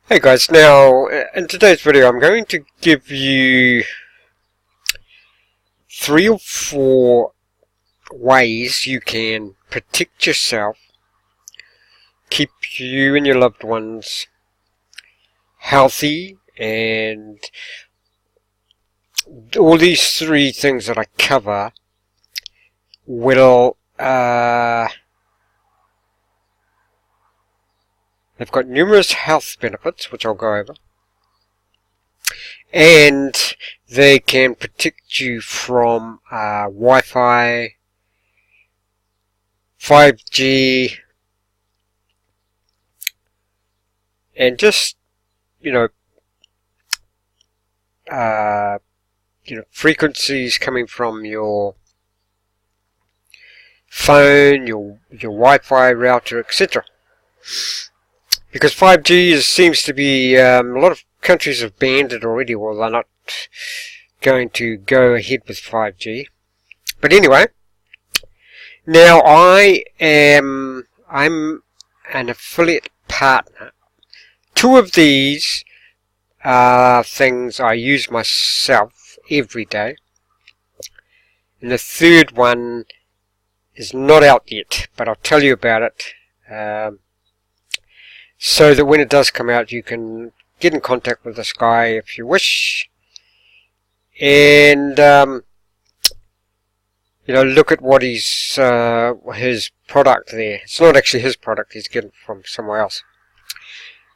Hey guys, now in today's video I'm going to give you 3 or 4 ways you can protect yourself, keep you and your loved ones healthy, and all these 3 things that I cover will they've got numerous health benefits, which I'll go over, and they can protect you from Wi-Fi, 5G, and just frequencies coming from your phone, your Wi-Fi router, etc. Because 5G seems to be, a lot of countries have banned it already. Well, they're not going to go ahead with 5G. But anyway, now I'm an affiliate partner. 2 of these things I use myself every day, and the 3rd one is not out yet, but I'll tell you about it. So that when it does come out, you can get in contact with this guy if you wish, and look at what his product there. It's not actually his product; he's getting it from somewhere else.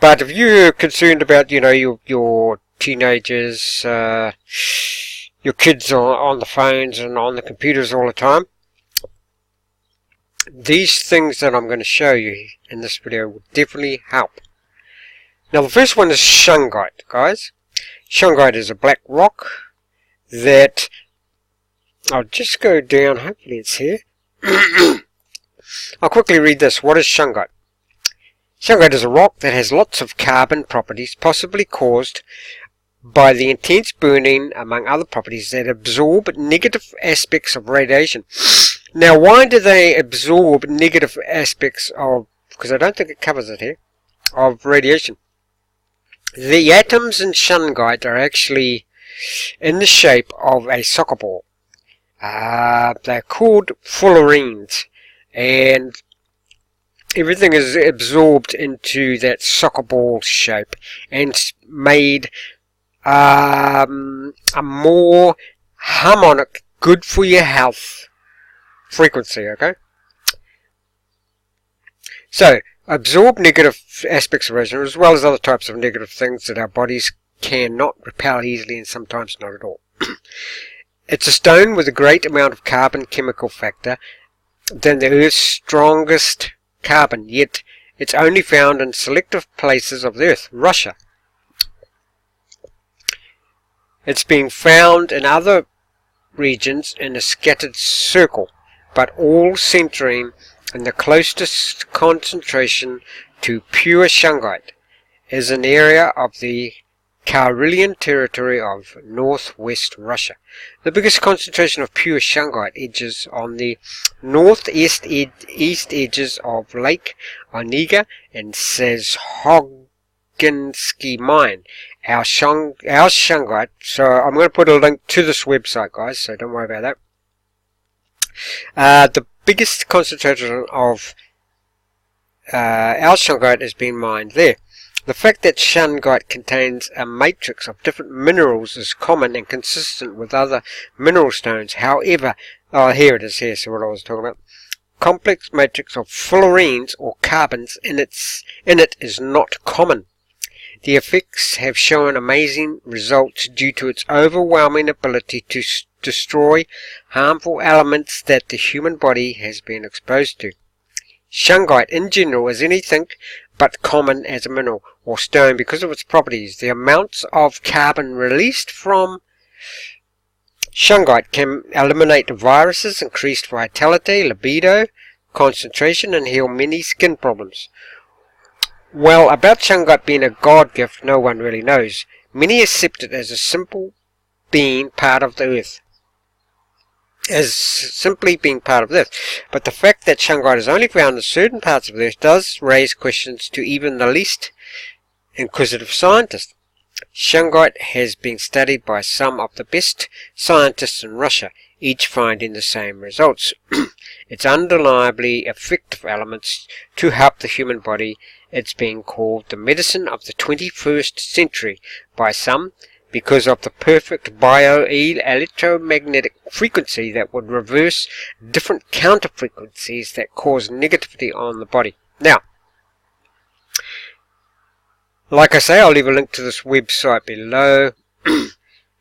But if you're concerned about your teenagers, your kids on the phones and on the computers all the time, these things that I'm going to show you in this video will definitely help. Now the first one is Shungite, guys. Shungite is a black rock that, I'll just go down, hopefully it's here. I'll quickly read this. What is Shungite? Shungite is a rock that has lots of carbon properties, possibly caused by the intense burning, among other properties, that absorb negative aspects of radiation. Now, why do they absorb negative aspects of, because I don't think it covers it here, of radiation? The atoms in Shungite are actually in the shape of a soccer ball. They're called fullerenes, and everything is absorbed into that soccer ball shape and made a more harmonic, good for your health frequency, okay? So, absorb negative aspects of radiation as well as other types of negative things that our bodies cannot repel easily and sometimes not at all. It's a stone with a great amount of carbon chemical factor than the Earth's strongest carbon, yet it's only found in selective places of the Earth. Russia. It's been found in other regions in a scattered circle, but all centering in the closest concentration to pure Shungite is an area of the Karelian territory of northwest Russia. The biggest concentration of pure Shungite edges on the northeast east edges of Lake Onega and Sezhoginsky mine. Our Shungite, so I'm going to put a link to this website, guys, so don't worry about that. The biggest concentration of our Shungite is being mined there. The fact that Shungite contains a matrix of different minerals is common and consistent with other mineral stones. However, here it is here, so what I was talking about. Complex matrix of fullerenes or carbons in it is not common. The effects have shown amazing results due to its overwhelming ability to destroy harmful elements that the human body has been exposed to. Shungite in general is anything but common as a mineral or stone because of its properties. The amounts of carbon released from Shungite can eliminate viruses, increase vitality, libido, concentration, and heal many skin problems. Well, about Shungite being a God gift, no one really knows. Many accept it as a simple being part of the Earth. As simply being part of this. But the fact that Shungite is only found in certain parts of the Earth does raise questions to even the least inquisitive scientist. Shungite has been studied by some of the best scientists in Russia, each finding the same results. Its undeniably effective elements to help the human body. It's been called the medicine of the 21st century by some because of the perfect electromagnetic frequency that would reverse different counter frequencies that cause negativity on the body. Now, like I say, I'll leave a link to this website below.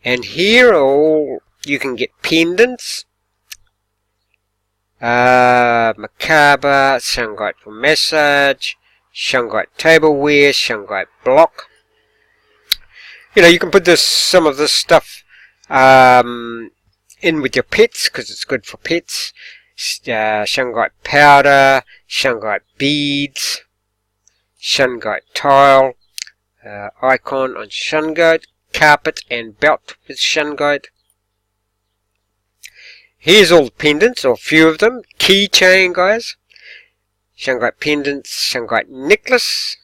And here are all, you can get pendants, macabre, Shungite for massage, Shungite tableware, Shungite block. You know, you can put some of this stuff in with your pets because it's good for pets. Shungite powder, Shungite beads, Shungite tile, icon on Shungite, carpet and belt with Shungite. Here's all the pendants, or a few of them. Keychain, guys. Shungite pendants, Shungite necklace.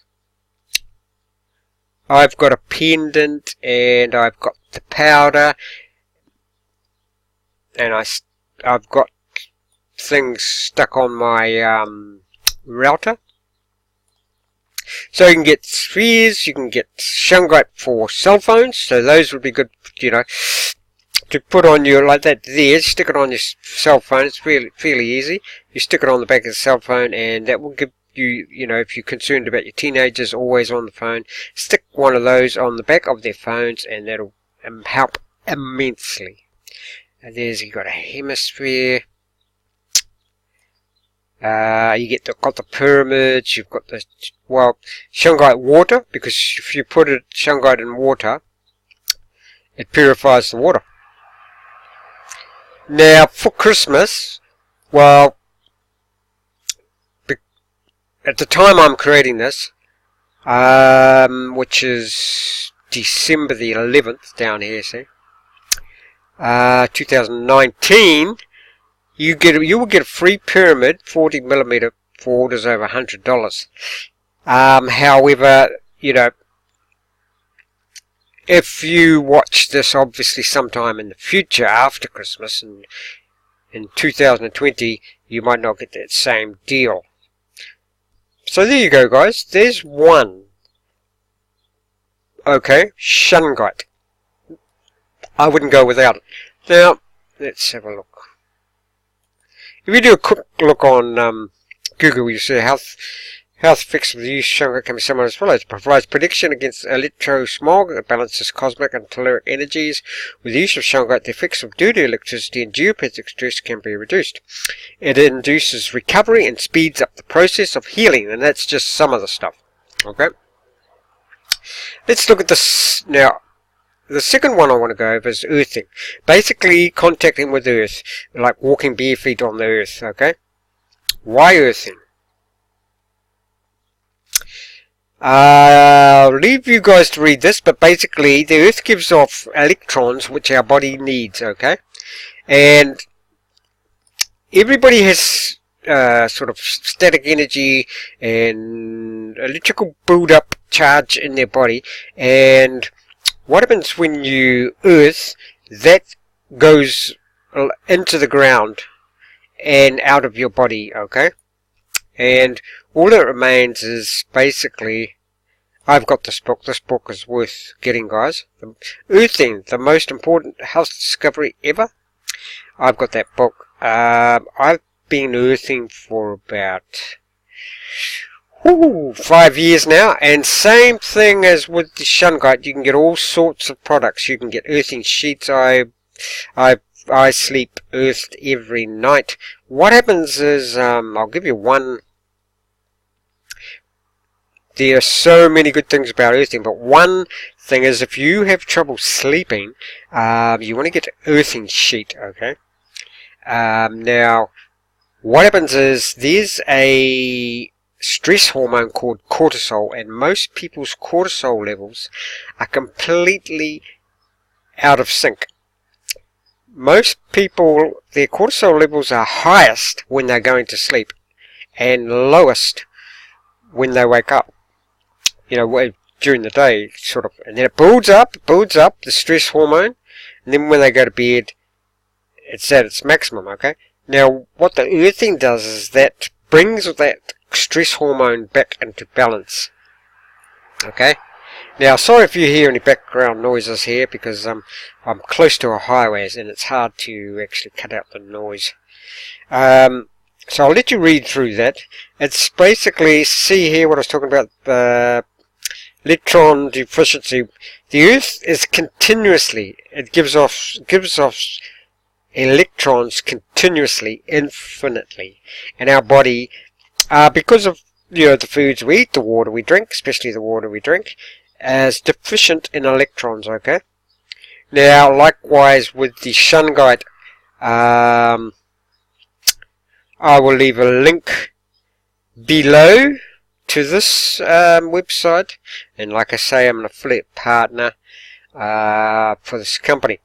I've got a pendant and I've got the powder. And I've got things stuck on my router. So you can get spheres, you can get Shungite for cell phones, so those would be good, you know, to put on your, like that there, stick it on your cell phone. It's fairly easy. You stick it on the back of the cell phone and that will give you, you know, if you're concerned about your teenagers always on the phone, stick one of those on the back of their phones and that'll help immensely. And you've got a hemisphere. You got the pyramids, you've got the, well, Shungite water, because if you put Shungite in water, it purifies the water. Now, for Christmas, well, at the time I'm creating this, which is December the 11th, down here, see, 2019, you will get a free pyramid, 40mm, for orders over $100. However, you know, if you watch this obviously sometime in the future after Christmas, and in 2020, you might not get that same deal. So there you go, guys. There's one. Okay, Shungite. I wouldn't go without it. Now, let's have a look. If you do a quick look on Google, you see health effects of the use of Shungite can be summarized as follows. It provides protection against electrosmog. It balances cosmic and telluric energies. With the use of Shungite, the effects of dirty electricity and geopathic stress can be reduced. It induces recovery and speeds up the process of healing, and that's just some of the stuff. Okay. Let's look at this now. The second one I want to go over is earthing. Basically, contacting with earth, like walking bare feet on the earth, okay? Why earthing? I'll leave you guys to read this, but basically, the earth gives off electrons, which our body needs, okay? And everybody has sort of static energy and electrical build-up charge in their body, and what happens when you earth, that goes into the ground and out of your body, okay? And all that remains is basically, I've got this book. This book is worth getting, guys. Earthing, the most important health discovery ever. I've got that book. I've been earthing for about 5 years now, and same thing as with the Shungite. You can get all sorts of products. You can get earthing sheets. I sleep earthed every night. What happens is, I'll give you one. There are so many good things about earthing, but one thing is, if you have trouble sleeping, you want to get an earthing sheet, okay? Now, what happens is, there's a stress hormone called cortisol, and most people's cortisol levels are completely out of sync. Most people, their cortisol levels are highest when they're going to sleep and lowest when they wake up. You know, during the day, sort of, and then it builds up, the stress hormone, and then when they go to bed, it's at its maximum, okay? Now, what the earthing does is that brings that stress hormone back into balance, okay? Now, sorry if you hear any background noises here, because I'm close to a highway, and it's hard to actually cut out the noise. So I'll let you read through that. It's basically, see here what I was talking about, the electron deficiency. The Earth is continuously, it gives off electrons continuously, infinitely, and our body, because of the foods we eat, the water we drink, especially the water we drink, is deficient in electrons. Okay. Now, likewise with the Shungite, I will leave a link below to this website, and like I say, I'm an affiliate partner for this company.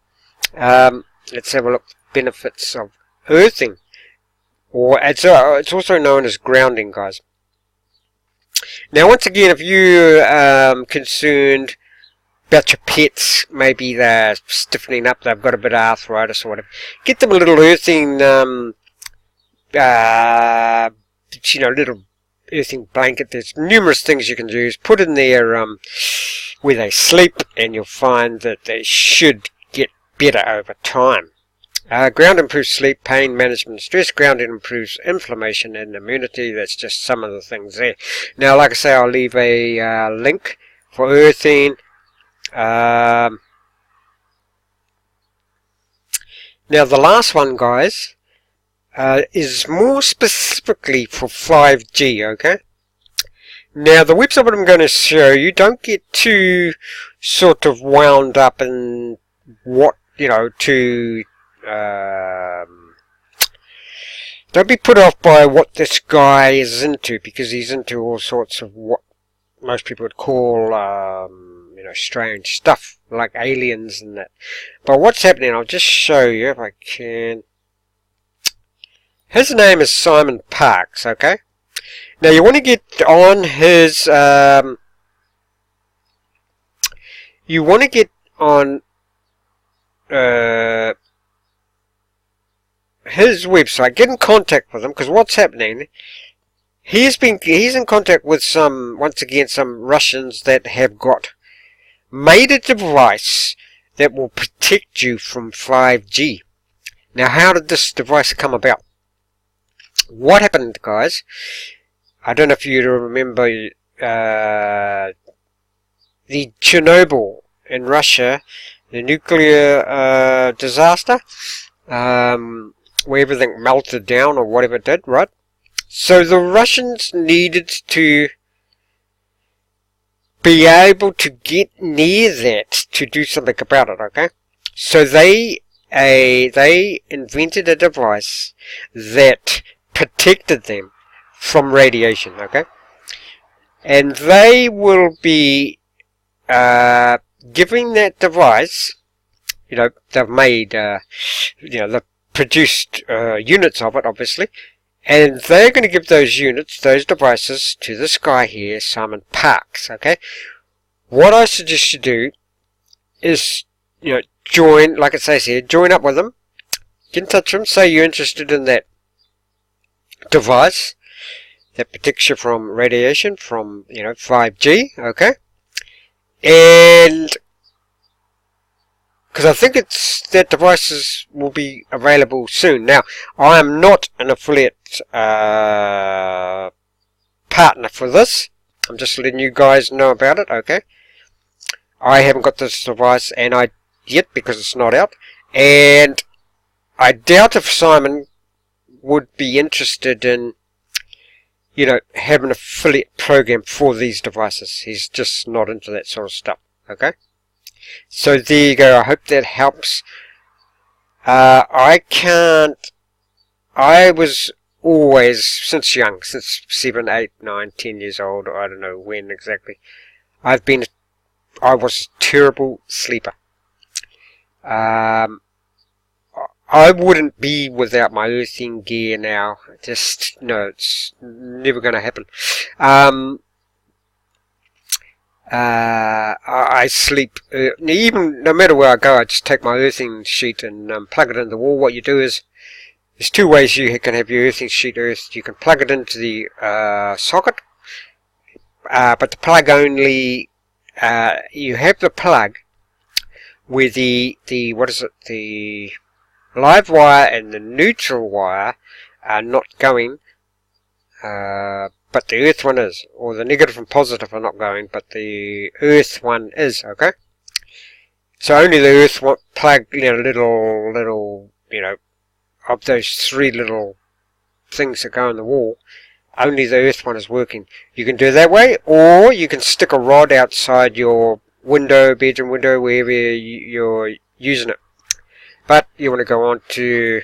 Let's have a look at the benefits of earthing, or it's also known as grounding, guys. Now, once again, if you're concerned about your pets, maybe they're stiffening up, they've got a bit of arthritis or whatever, get them a little earthing, little earthing blanket. There's numerous things you can use. Put in there where they sleep, and you'll find that they should get better over time. Ground improves sleep, pain management, stress. Grounding improves inflammation and immunity. That's just some of the things there. Now, like I say, I'll leave a link for earthing. Now, the last one, guys, is more specifically for 5G, okay? Now, the website that I'm going to show you, don't get too sort of wound up in what, don't be put off by what this guy is into, because he's into all sorts of what most people would call, strange stuff, like aliens and that. But what's happening, I'll just show you if I can. His name is Simon Parkes, okay? Now, you want to get on his, his website, get in contact with him, because what's happening, he's in contact with some Russians that have made a device that will protect you from 5G. Now, how did this device come about? What happened, guys? I don't know if you remember the Chernobyl in Russia, the nuclear disaster, where everything melted down or whatever it did, right? So the Russians needed to be able to get near that to do something about it, okay? So they invented a device that protected them from radiation, okay? And they will be giving that device, they've made, they've produced units of it, obviously, and they're going to give those devices to this guy here, Simon Parkes, okay? What I suggest you do is, join, like it says here, join up with them, get in touch with them, say you're interested in that device that protects you from radiation, from 5G, okay? And because I think that devices will be available soon. Now, I am not an affiliate partner for this. I'm just letting you guys know about it, okay? I haven't got this device yet because it's not out, and I doubt if Simon would be interested in have an affiliate program for these devices. He's just not into that sort of stuff, okay? So there you go. I hope that helps. I was always, since young, since 7, 8, 9, 10 years old, I don't know when exactly, I was a terrible sleeper. I wouldn't be without my earthing gear now. It's never going to happen. I sleep, even no matter where I go, I just take my earthing sheet and plug it in the wall. What you do is, there's two ways you can have your earthing sheet earthed. You can plug it into the socket, but the plug only, you have the plug where the live wire and the neutral wire are not going, but the earth one is, or the negative and positive are not going, but the earth one is, okay? So only the earth plug, little, of those three little things that go on the wall, only the earth one is working. You can do it that way, or you can stick a rod outside your window, bedroom window, wherever you're using it. But you want to go on to,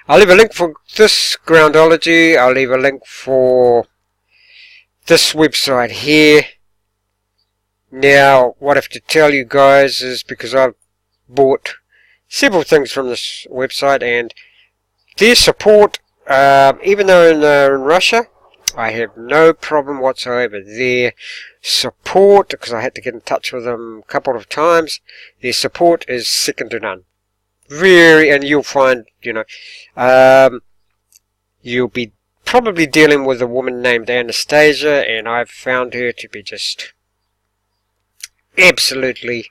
I'll leave a link for this groundology, I'll leave a link for this website here. Now, what I have to tell you guys is, because I've bought several things from this website, and their support, even though they're in Russia, I have no problem whatsoever. Their support, because I had to get in touch with them a couple of times, their support is second to none. And you'll find, you'll be probably dealing with a woman named Anastasia, and I've found her to be just absolutely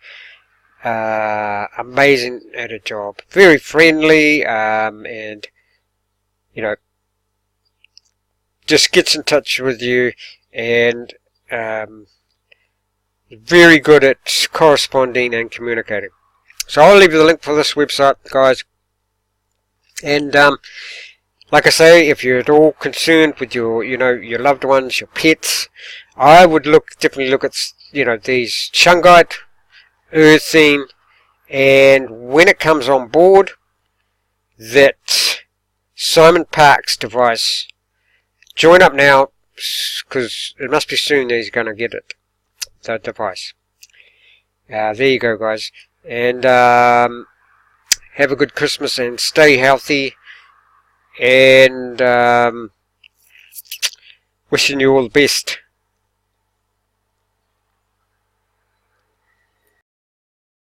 amazing at her job. Very friendly, and just gets in touch with you, and very good at corresponding and communicating. So I'll leave you the link for this website, guys. And like I say, if you're at all concerned with your loved ones, your pets, I would definitely look at these Shungite, earthing, and when it comes on board, that Simon Parkes device. Join up now, because it must be soon that he's going to get it, the device. There you go, guys. And have a good Christmas and stay healthy. And wishing you all the best.